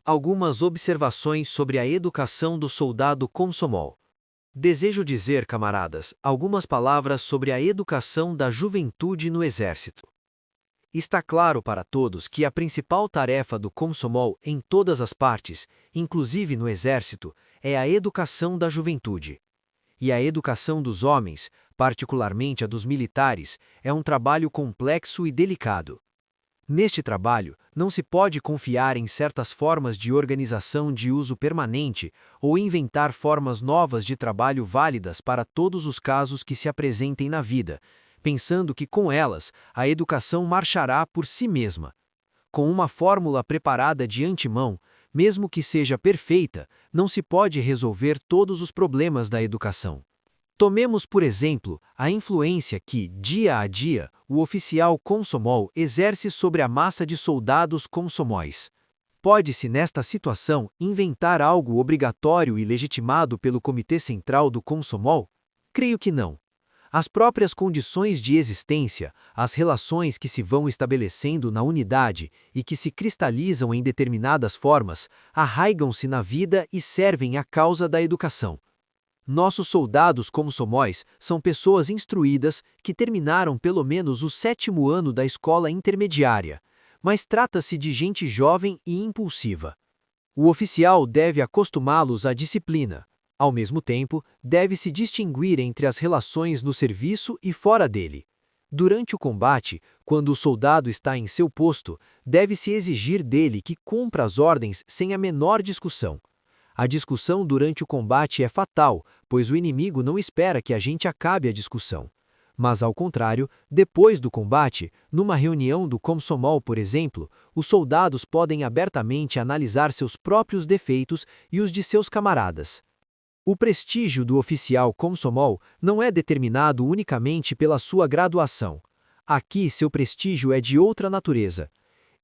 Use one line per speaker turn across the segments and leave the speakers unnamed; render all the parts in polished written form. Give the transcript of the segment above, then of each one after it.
Algumas observações sobre a educação do soldado Komsomol. Desejo dizer, camaradas, algumas palavras sobre a educação da juventude no Exército. Está claro para todos que a principal tarefa do Komsomol em todas as partes, inclusive no Exército, é a educação da juventude. E a educação dos homens, particularmente a dos militares, é um trabalho complexo e delicado. Neste trabalho, não se pode confiar em certas formas de organização de uso permanente ou inventar formas novas de trabalho válidas para todos os casos que se apresentem na vida, pensando que com elas a educação marchará por si mesma. Com uma fórmula preparada de antemão, mesmo que seja perfeita, não se pode resolver todos os problemas da educação. Tomemos, por exemplo, a influência que, dia a dia, o oficial Komsomol exerce sobre a massa de soldados komsomóis. Pode-se, nesta situação, inventar algo obrigatório e legitimado pelo Comitê Central do Komsomol? Creio que não. As próprias condições de existência, as relações que se vão estabelecendo na unidade e que se cristalizam em determinadas formas, arraigam-se na vida e servem à causa da educação. Nossos soldados komsomóis são pessoas instruídas que terminaram pelo menos o 7º ano da escola intermediária, mas trata-se de gente jovem e impulsiva. O oficial deve acostumá-los à disciplina. Ao mesmo tempo, deve-se distinguir entre as relações no serviço e fora dele. Durante o combate, quando o soldado está em seu posto, deve-se exigir dele que cumpra as ordens sem a menor discussão. A discussão durante o combate é fatal, pois o inimigo não espera que a gente acabe a discussão. Mas, ao contrário, depois do combate, numa reunião do Komsomol, por exemplo, os soldados podem abertamente analisar seus próprios defeitos e os de seus camaradas. O prestígio do oficial Komsomol não é determinado unicamente pela sua graduação. Aqui, seu prestígio é de outra natureza.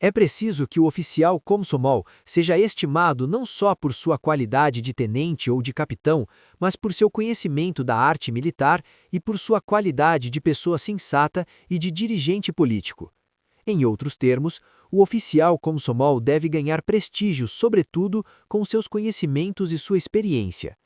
É preciso que o oficial Komsomol seja estimado não só por sua qualidade de tenente ou de capitão, mas por seu conhecimento da arte militar e por sua qualidade de pessoa sensata e de dirigente político. Em outros termos, o oficial Komsomol deve ganhar prestígio, sobretudo, com seus conhecimentos e sua experiência.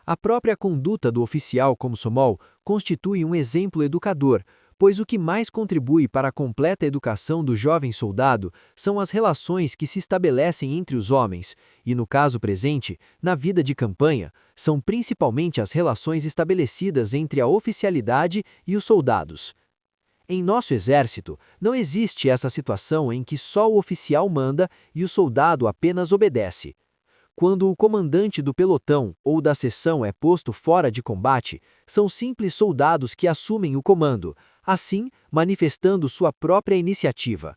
A própria conduta do oficial Komsomol constitui um exemplo educador, pois o que mais contribui para a completa educação do jovem soldado são as relações que se estabelecem entre os homens, e no caso presente, na vida de campanha, são principalmente as relações estabelecidas entre a oficialidade e os soldados. Em nosso exército, não existe essa situação em que só o oficial manda e o soldado apenas obedece. Quando o comandante do pelotão ou da seção é posto fora de combate, são simples soldados que assumem o comando, assim manifestando sua própria iniciativa.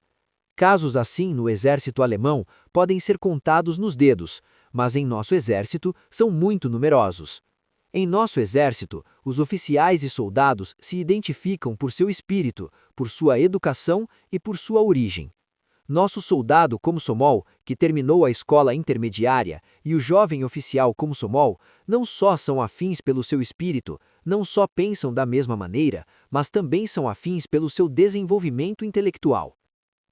Casos assim no exército alemão podem ser contados nos dedos, mas em nosso exército são muito numerosos. Em nosso exército, os oficiais e soldados se identificam por seu espírito, por sua educação e por sua origem. Nosso soldado Komsomol, que terminou a escola intermediária, e o jovem oficial Komsomol não só são afins pelo seu espírito, não só pensam da mesma maneira, mas também são afins pelo seu desenvolvimento intelectual.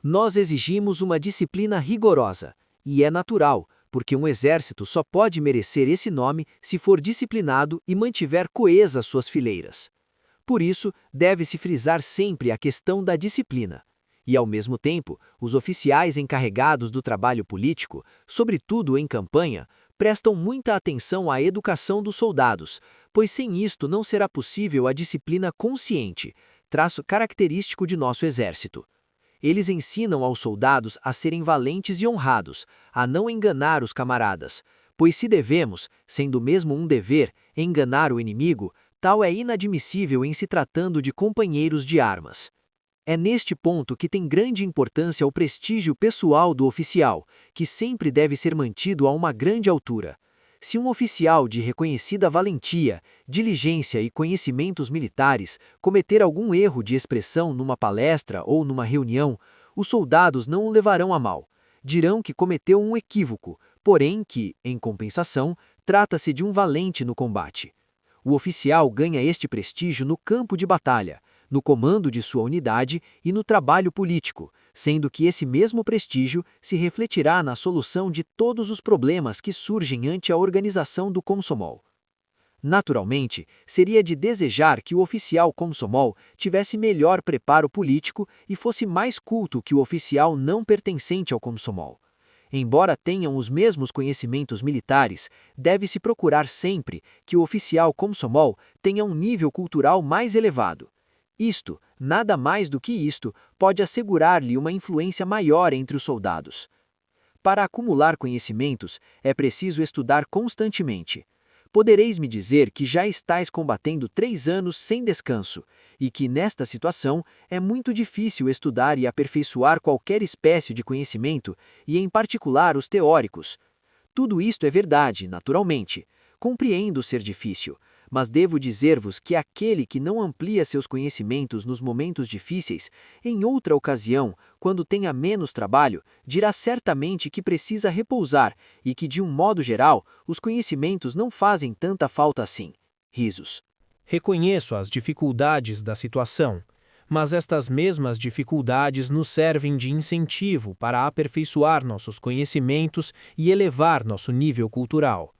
Nós exigimos uma disciplina rigorosa, e é natural, porque um exército só pode merecer esse nome se for disciplinado e mantiver coesas suas fileiras. Por isso, deve-se frisar sempre a questão da disciplina. E, ao mesmo tempo, os oficiais encarregados do trabalho político, sobretudo em campanha, prestam muita atenção à educação dos soldados, pois sem isto não será possível a disciplina consciente, traço característico de nosso exército. Eles ensinam aos soldados a serem valentes e honrados, a não enganar os camaradas, pois se devemos, sendo mesmo um dever, enganar o inimigo, tal é inadmissível em se tratando de companheiros de armas. É neste ponto que tem grande importância o prestígio pessoal do oficial, que sempre deve ser mantido a uma grande altura. Se um oficial de reconhecida valentia, diligência e conhecimentos militares cometer algum erro de expressão numa palestra ou numa reunião, os soldados não o levarão a mal. Dirão que cometeu um equívoco, porém que, em compensação, trata-se de um valente no combate. O oficial ganha este prestígio no campo de batalha, no comando de sua unidade e no trabalho político, sendo que esse mesmo prestígio se refletirá na solução de todos os problemas que surgem ante a organização do Komsomol. Naturalmente, seria de desejar que o oficial Komsomol tivesse melhor preparo político e fosse mais culto que o oficial não pertencente ao Komsomol. Embora tenham os mesmos conhecimentos militares, deve-se procurar sempre que o oficial Komsomol tenha um nível cultural mais elevado. Isto, nada mais do que isto, pode assegurar-lhe uma influência maior entre os soldados. Para acumular conhecimentos, é preciso estudar constantemente. Podereis me dizer que já estáis combatendo 3 anos sem descanso, e que, nesta situação, é muito difícil estudar e aperfeiçoar qualquer espécie de conhecimento, e em particular os teóricos. Tudo isto é verdade, naturalmente. Compreendo ser difícil, mas devo dizer-vos que aquele que não amplia seus conhecimentos nos momentos difíceis, em outra ocasião, quando tenha menos trabalho, dirá certamente que precisa repousar e que, de um modo geral, os conhecimentos não fazem tanta falta assim. Risos.
Reconheço as dificuldades da situação, mas estas mesmas dificuldades nos servem de incentivo para aperfeiçoar nossos conhecimentos e elevar nosso nível cultural.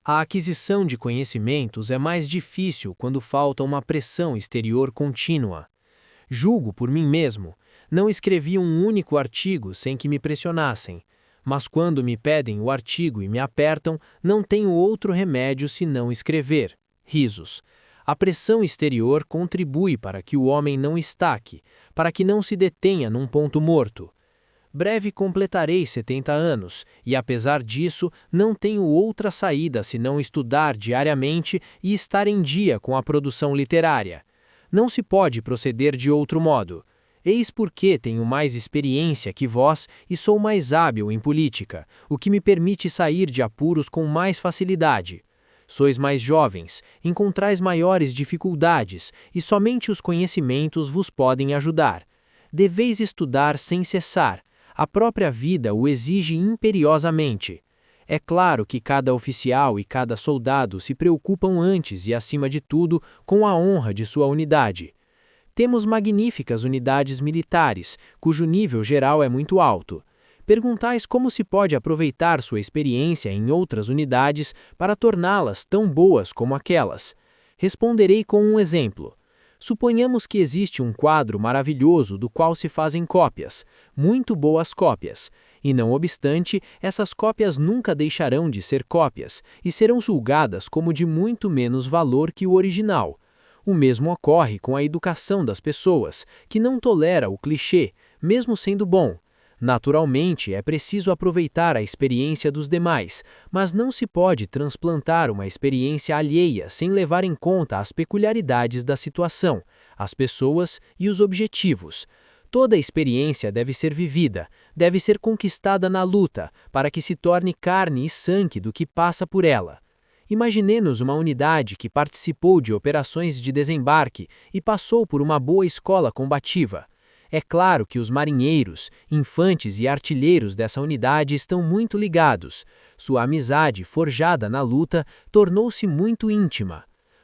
A aquisição de conhecimentos é mais difícil quando falta uma pressão exterior contínua. Julgo por mim mesmo, não escrevi um único artigo sem que me pressionassem, mas quando me pedem o artigo e me apertam, não tenho outro remédio senão escrever. Risos. A pressão exterior contribui para que o homem não estaque, para que não se detenha num ponto morto. Breve completarei 70 anos, e apesar disso, não tenho outra saída senão estudar diariamente e estar em dia com a produção literária. Não se pode proceder de outro modo. Eis porque tenho mais experiência que vós e sou mais hábil em política, o que me permite sair de apuros com mais facilidade. Sois mais jovens, encontrais maiores dificuldades, e somente os conhecimentos vos podem ajudar. Deveis estudar sem cessar. A própria vida o exige imperiosamente. É claro que cada oficial e cada soldado se preocupam antes e, acima de tudo, com a honra de sua unidade. Temos magníficas unidades militares, cujo nível geral é muito alto. Perguntais como se pode aproveitar sua experiência em outras unidades para torná-las tão boas como aquelas. Responderei com um exemplo. Suponhamos que existe um quadro maravilhoso do qual se fazem cópias, muito boas cópias, e não obstante, essas cópias nunca deixarão de ser cópias e serão julgadas como de muito menos valor que o original. O mesmo ocorre com a educação das pessoas, que não tolera o clichê, mesmo sendo bom. Naturalmente, é preciso aproveitar a experiência dos demais, mas não se pode transplantar uma experiência alheia sem levar em conta as peculiaridades da situação, as pessoas e os objetivos. Toda experiência deve ser vivida, deve ser conquistada na luta, para que se torne carne e sangue do que passa por ela. Imaginemos uma unidade que participou de operações de desembarque e passou por uma boa escola combativa. É claro que os marinheiros, infantes e artilheiros dessa unidade estão muito ligados. Sua amizade, forjada na luta, tornou-se muito íntima.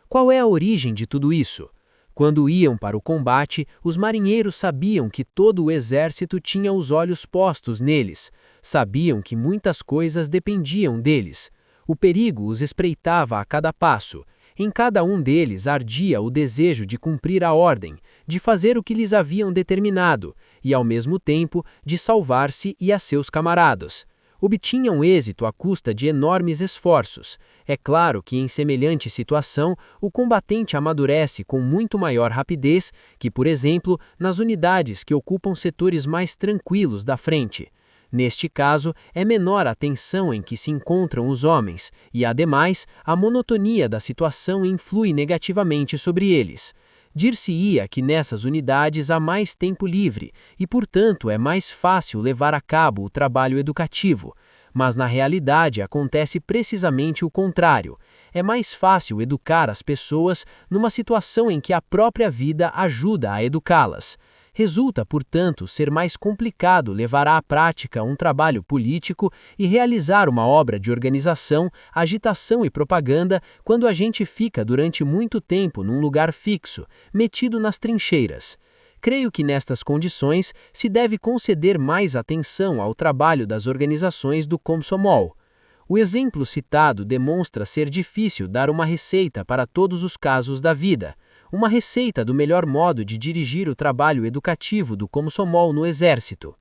Qual é a origem de tudo isso? Quando iam para o combate, os marinheiros sabiam que todo o exército tinha os olhos postos neles. Sabiam que muitas coisas dependiam deles. O perigo os espreitava a cada passo. Em cada um deles ardia o desejo de cumprir a ordem, de fazer o que lhes haviam determinado, e ao mesmo tempo de salvar-se e a seus camaradas. Obtinham êxito à custa de enormes esforços. É claro que em semelhante situação, o combatente amadurece com muito maior rapidez que, por exemplo, nas unidades que ocupam setores mais tranquilos da frente. Neste caso, é menor a tensão em que se encontram os homens, e, ademais, a monotonia da situação influi negativamente sobre eles. Dir-se-ia que nessas unidades há mais tempo livre, e, portanto, é mais fácil levar a cabo o trabalho educativo. Mas, na realidade, acontece precisamente o contrário. É mais fácil educar as pessoas numa situação em que a própria vida ajuda a educá-las. Resulta, portanto, ser mais complicado levar à prática um trabalho político e realizar uma obra de organização, agitação e propaganda quando a gente fica durante muito tempo num lugar fixo, metido nas trincheiras. Creio que nestas condições se deve conceder mais atenção ao trabalho das organizações do Komsomol. O exemplo citado demonstra ser difícil dar uma receita para todos os casos da vida, uma receita do melhor modo de dirigir o trabalho educativo do Komsomol no Exército.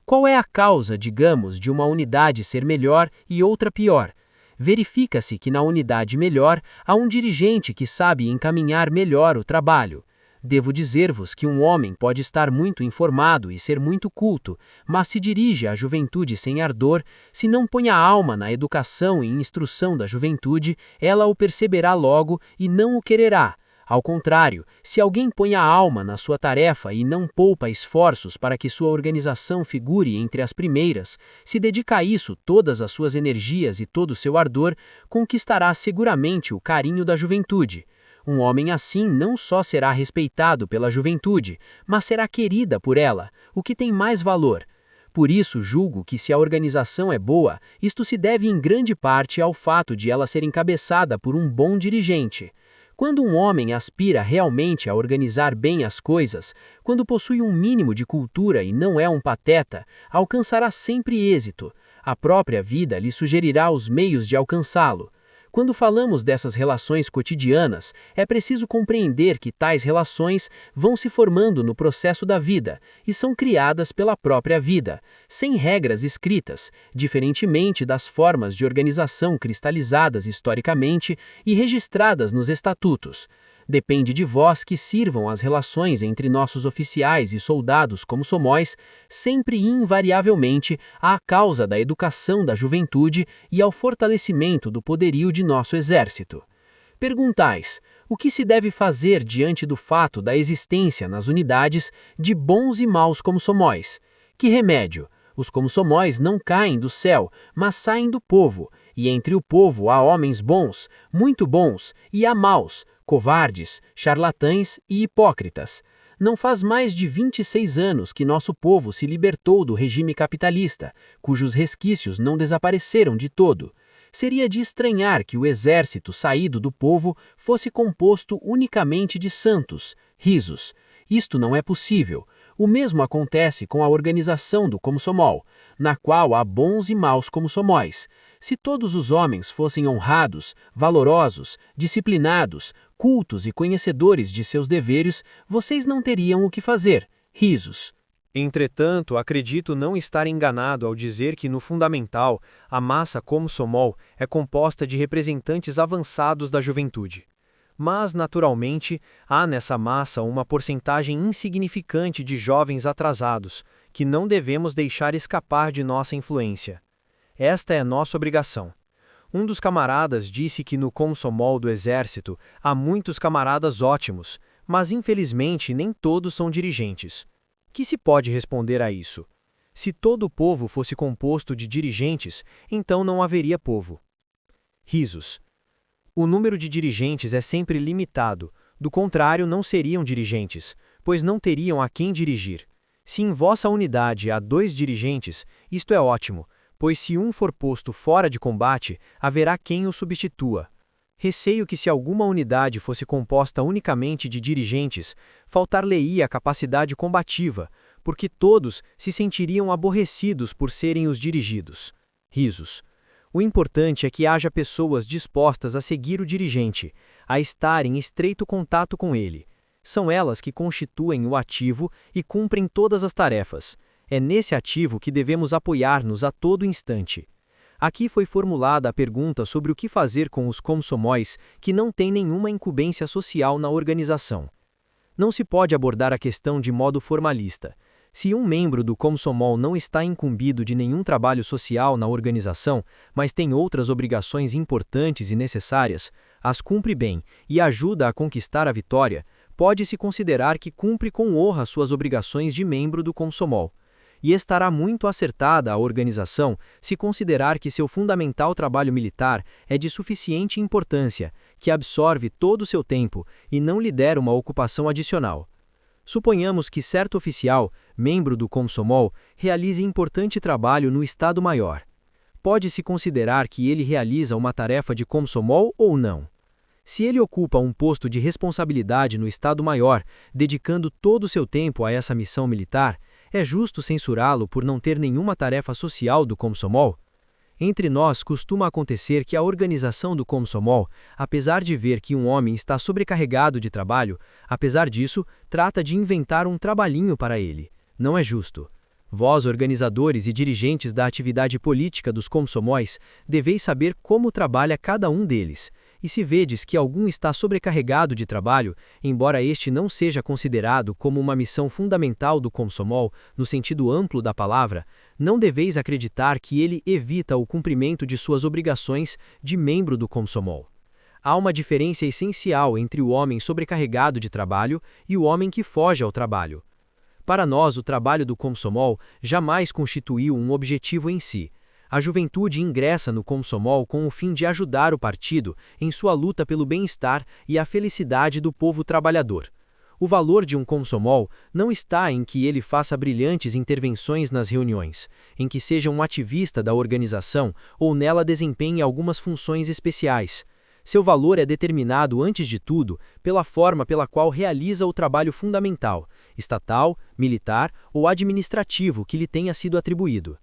Qual é a causa, digamos, de uma unidade ser melhor e outra pior? Verifica-se que na unidade melhor há um dirigente que sabe encaminhar melhor o trabalho. Devo dizer-vos que um homem pode estar muito informado e ser muito culto, mas se dirige à juventude sem ardor, se não põe a alma na educação e instrução da juventude, ela o perceberá logo e não o quererá. Ao contrário, se alguém põe a alma na sua tarefa e não poupa esforços para que sua organização figure entre as primeiras, se dedica a isso todas as suas energias e todo o seu ardor, conquistará seguramente o carinho da juventude. Um homem assim não só será respeitado pela juventude, mas será querida por ela, o que tem mais valor. Por isso, julgo que se a organização é boa, isto se deve em grande parte ao fato de ela ser encabeçada por um bom dirigente. Quando um homem aspira realmente a organizar bem as coisas, quando possui um mínimo de cultura e não é um pateta, alcançará sempre êxito. A própria vida lhe sugerirá os meios de alcançá-lo. Quando falamos dessas relações cotidianas, é preciso compreender que tais relações vão se formando no processo da vida e são criadas pela própria vida, sem regras escritas, diferentemente das formas de organização cristalizadas historicamente e registradas nos estatutos. Depende de vós que sirvam as relações entre nossos oficiais e soldados como somóis, sempre e invariavelmente à causa da educação da juventude e ao fortalecimento do poderio de nosso exército. Perguntais, o que se deve fazer diante do fato da existência nas unidades de bons e maus komsomóis? Que remédio? Os komsomóis não caem do céu, mas saem do povo, e entre o povo há homens bons, muito bons, e há maus, covardes, charlatães e hipócritas. Não faz mais de 26 anos que nosso povo se libertou do regime capitalista, cujos resquícios não desapareceram de todo. Seria de estranhar que o exército saído do povo fosse composto unicamente de santos, risos. Isto não é possível. O mesmo acontece com a organização do Komsomol, na qual há bons e maus komsomóis. Se todos os homens fossem honrados, valorosos, disciplinados, cultos e conhecedores de seus deveres, vocês não teriam o que fazer. Risos.
Entretanto, acredito não estar enganado ao dizer que, no fundamental, a massa Komsomol é composta de representantes avançados da juventude. Mas, naturalmente, há nessa massa uma porcentagem insignificante de jovens atrasados, que não devemos deixar escapar de nossa influência. Esta é nossa obrigação. Um dos camaradas disse que no Komsomol do Exército há muitos camaradas ótimos, mas infelizmente nem todos são dirigentes. Que se pode responder a isso? Se todo o povo fosse composto de dirigentes, então não haveria povo. Risos. O número de dirigentes é sempre limitado, do contrário não seriam dirigentes, pois não teriam a quem dirigir. Se em vossa unidade há 2 dirigentes, isto é ótimo, pois se um for posto fora de combate, haverá quem o substitua. Receio que se alguma unidade fosse composta unicamente de dirigentes, faltar-lhe-ia a capacidade combativa, porque todos se sentiriam aborrecidos por serem os dirigidos. Risos. O importante é que haja pessoas dispostas a seguir o dirigente, a estar em estreito contato com ele. São elas que constituem o ativo e cumprem todas as tarefas. É nesse ativo que devemos apoiar-nos a todo instante. Aqui foi formulada a pergunta sobre o que fazer com os komsomóis que não têm nenhuma incumbência social na organização. Não se pode abordar a questão de modo formalista. Se um membro do Komsomol não está incumbido de nenhum trabalho social na organização, mas tem outras obrigações importantes e necessárias, as cumpre bem e ajuda a conquistar a vitória, pode-se considerar que cumpre com honra suas obrigações de membro do Komsomol. E estará muito acertada a organização se considerar que seu fundamental trabalho militar é de suficiente importância, que absorve todo o seu tempo e não lhe der uma ocupação adicional.
Suponhamos que certo oficial, membro do Komsomol, realize importante trabalho no Estado-Maior. Pode-se considerar que ele realiza uma tarefa de Komsomol ou não? Se ele ocupa um posto de responsabilidade no Estado-Maior, dedicando todo o seu tempo a essa missão militar, é justo censurá-lo por não ter nenhuma tarefa social do Komsomol? Entre nós costuma acontecer que a organização do Komsomol, apesar de ver que um homem está sobrecarregado de trabalho, apesar disso, trata de inventar um trabalhinho para ele. Não é justo. Vós, organizadores e dirigentes da atividade política dos Komsomóis, deveis saber como trabalha cada um deles. E se vedes que algum está sobrecarregado de trabalho, embora este não seja considerado como uma missão fundamental do Komsomol, no sentido amplo da palavra, não deveis acreditar que ele evita o cumprimento de suas obrigações de membro do Komsomol. Há uma diferença essencial entre o homem sobrecarregado de trabalho e o homem que foge ao trabalho. Para nós, o trabalho do Komsomol jamais constituiu um objetivo em si. A juventude ingressa no Komsomol com o fim de ajudar o partido em sua luta pelo bem-estar e a felicidade do povo trabalhador. O valor de um Komsomol não está em que ele faça brilhantes intervenções nas reuniões, em que seja um ativista da organização ou nela desempenhe algumas funções especiais. Seu valor é determinado, antes de tudo, pela forma pela qual realiza o trabalho fundamental, estatal, militar ou administrativo que lhe tenha sido atribuído.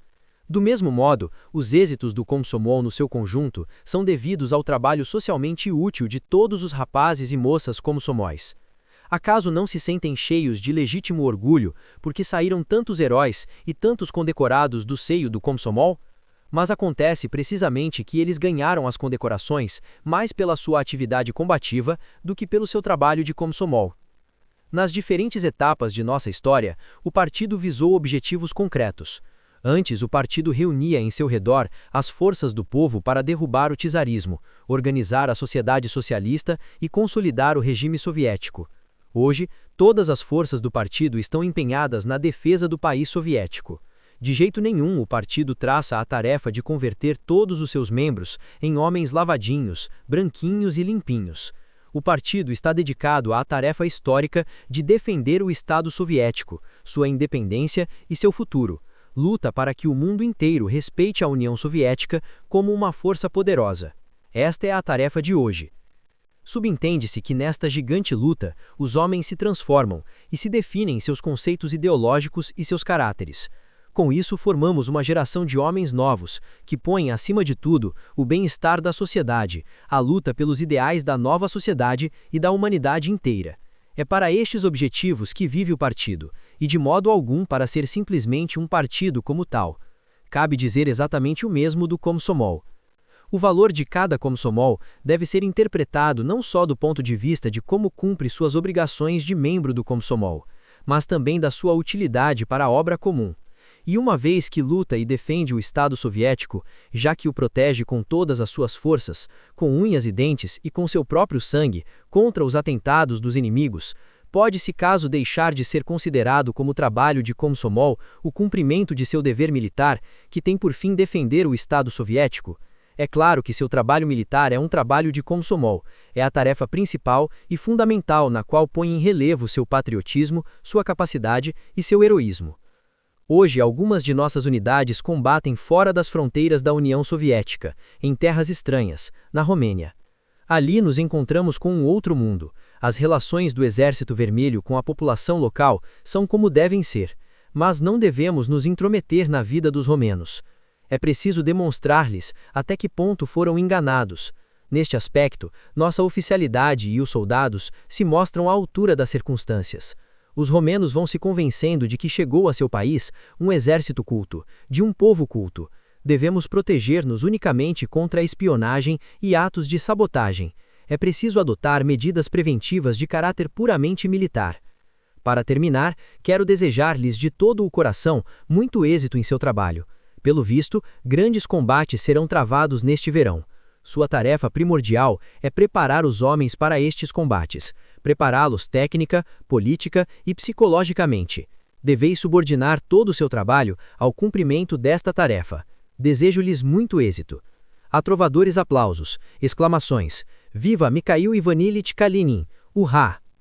Do mesmo modo, os êxitos do Komsomol no seu conjunto são devidos ao trabalho socialmente útil de todos os rapazes e moças komsomóis. Acaso não se sentem cheios de legítimo orgulho porque saíram tantos heróis e tantos condecorados do seio do Komsomol? Mas acontece precisamente que eles ganharam as condecorações mais pela sua atividade combativa do que pelo seu trabalho de Komsomol. Nas diferentes etapas de nossa história, o partido visou objetivos concretos. Antes, o partido reunia em seu redor as forças do povo para derrubar o czarismo, organizar a sociedade socialista e consolidar o regime soviético. Hoje, todas as forças do partido estão empenhadas na defesa do país soviético. De jeito nenhum o partido traça a tarefa de converter todos os seus membros em homens lavadinhos, branquinhos e limpinhos. O partido está dedicado à tarefa histórica de defender o Estado soviético, sua independência e seu futuro. Luta para que o mundo inteiro respeite a União Soviética como uma força poderosa. Esta é a tarefa de hoje. Subentende-se que nesta gigante luta, os homens se transformam e se definem seus conceitos ideológicos e seus caráteres. Com isso, formamos uma geração de homens novos, que põem, acima de tudo, o bem-estar da sociedade, a luta pelos ideais da nova sociedade e da humanidade inteira. É para estes objetivos que vive o partido, e de modo algum para ser simplesmente um partido como tal. Cabe dizer exatamente o mesmo do Komsomol. O valor de cada Komsomol deve ser interpretado não só do ponto de vista de como cumpre suas obrigações de membro do Komsomol, mas também da sua utilidade para a obra comum. E uma vez que luta e defende o Estado soviético, já que o protege com todas as suas forças, com unhas e dentes e com seu próprio sangue, contra os atentados dos inimigos, pode-se caso deixar de ser considerado como trabalho de Komsomol o cumprimento de seu dever militar, que tem por fim defender o Estado soviético? É claro que seu trabalho militar é um trabalho de Komsomol, é a tarefa principal e fundamental na qual põe em relevo seu patriotismo, sua capacidade e seu heroísmo. Hoje, algumas de nossas unidades combatem fora das fronteiras da União Soviética, em terras estranhas, na Romênia. Ali nos encontramos com um outro mundo. As relações do Exército Vermelho com a população local são como devem ser, mas não devemos nos intrometer na vida dos romenos. É preciso demonstrar-lhes até que ponto foram enganados. Neste aspecto, nossa oficialidade e os soldados se mostram à altura das circunstâncias. Os romenos vão se convencendo de que chegou a seu país um exército culto, de um povo culto. Devemos proteger-nos unicamente contra a espionagem e atos de sabotagem. É preciso adotar medidas preventivas de caráter puramente militar. Para terminar, quero desejar-lhes de todo o coração muito êxito em seu trabalho. Pelo visto, grandes combates serão travados neste verão. Sua tarefa primordial é preparar os homens para estes combates, prepará-los técnica, política e psicologicamente. Deveis subordinar todo o seu trabalho ao cumprimento desta tarefa. Desejo-lhes muito êxito. A trovadores aplausos, exclamações. Viva Mikhail Ivanilitch Kalinin! Urrá!